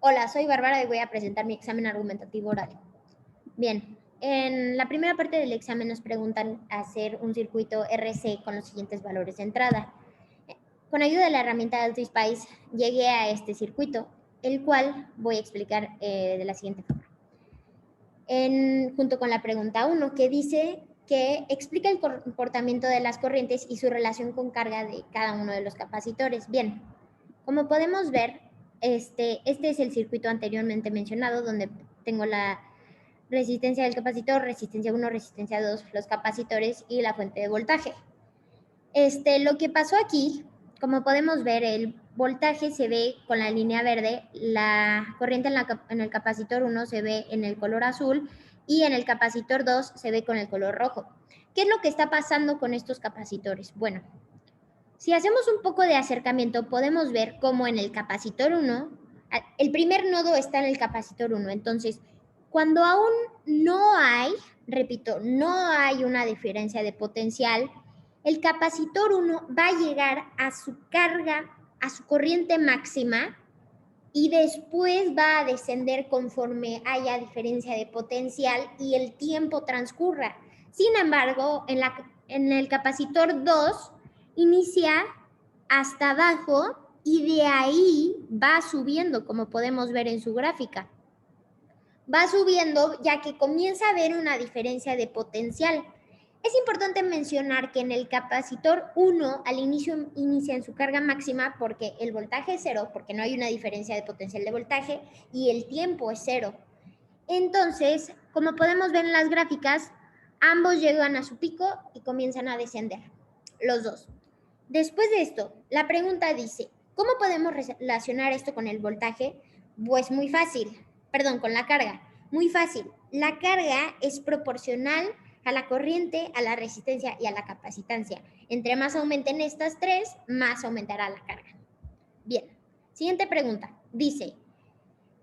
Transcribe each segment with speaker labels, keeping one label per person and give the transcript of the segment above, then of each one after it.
Speaker 1: Hola, soy Bárbara y voy a presentar mi examen argumentativo oral. Bien, en la primera parte del examen nos preguntan hacer un circuito RC con los siguientes valores de entrada. Con ayuda de la herramienta AltoSpice llegué a este circuito, el cual voy a explicar de la siguiente forma. Junto con la pregunta 1, que dice que explica el comportamiento de las corrientes y su relación con carga de cada uno de los capacitores. Bien, como podemos ver, este es el circuito anteriormente mencionado, donde tengo la resistencia del capacitor, resistencia 1, resistencia 2, los capacitores y la fuente de voltaje. Lo que pasó aquí, como podemos ver, el voltaje se ve con la línea verde, la corriente en el capacitor 1 se ve en el color azul y en el capacitor 2 se ve con el color rojo. ¿Qué es lo que está pasando con estos capacitores? Bueno, si hacemos un poco de acercamiento, podemos ver cómo en el capacitor 1, el primer nodo está en el capacitor 1. Entonces, cuando aún no hay, repito, no hay una diferencia de potencial, el capacitor 1 va a llegar a su carga, a su corriente máxima, y después va a descender conforme haya diferencia de potencial y el tiempo transcurra. Sin embargo, en el capacitor 2 inicia hasta abajo y de ahí va subiendo, como podemos ver en su gráfica. Va subiendo ya que comienza a haber una diferencia de potencial. Es importante mencionar que en el capacitor 1 al inicio inicia en su carga máxima porque el voltaje es cero, porque no hay una diferencia de potencial de voltaje y el tiempo es cero. Entonces, como podemos ver en las gráficas, ambos llegan a su pico y comienzan a descender, los dos. Después de esto, la pregunta dice, ¿cómo podemos relacionar esto con el voltaje? Pues muy fácil, perdón, con la carga. Muy fácil. La carga es proporcional a la corriente, a la resistencia y a la capacitancia. Entre más aumenten estas tres, más aumentará la carga. Bien, siguiente pregunta. Dice,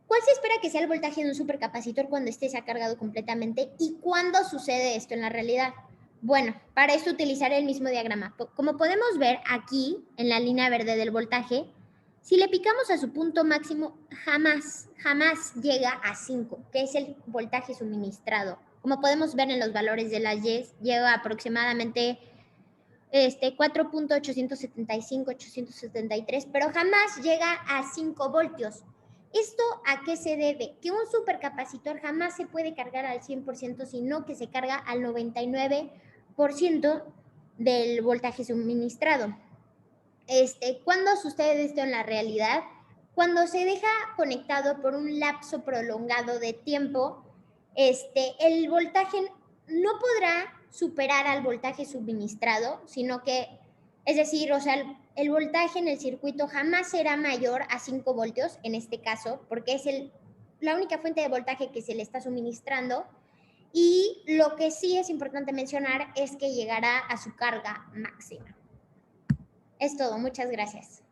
Speaker 1: ¿cuál se espera que sea el voltaje de un supercapacitor cuando esté cargado completamente? ¿Y cuándo sucede esto en la realidad? Bueno, para esto utilizaré el mismo diagrama. Como podemos ver aquí, en la línea verde del voltaje, si le picamos a su punto máximo, jamás llega a 5, que es el voltaje suministrado. Como podemos ver en los valores de las Y, llega aproximadamente 4.875, 873, pero jamás llega a 5 voltios. ¿Esto a qué se debe? Que un supercapacitor jamás se puede cargar al 100%, sino que se carga al 99% del voltaje suministrado. ¿Cuándo sucede esto en la realidad? Cuando se deja conectado por un lapso prolongado de tiempo, el voltaje no podrá superar al voltaje suministrado, sino que, es decir, o sea, el voltaje en el circuito jamás será mayor a 5 voltios, en este caso, porque es la única fuente de voltaje que se le está suministrando. Y lo que sí es importante mencionar es que llegará a su carga máxima. Es todo, muchas gracias.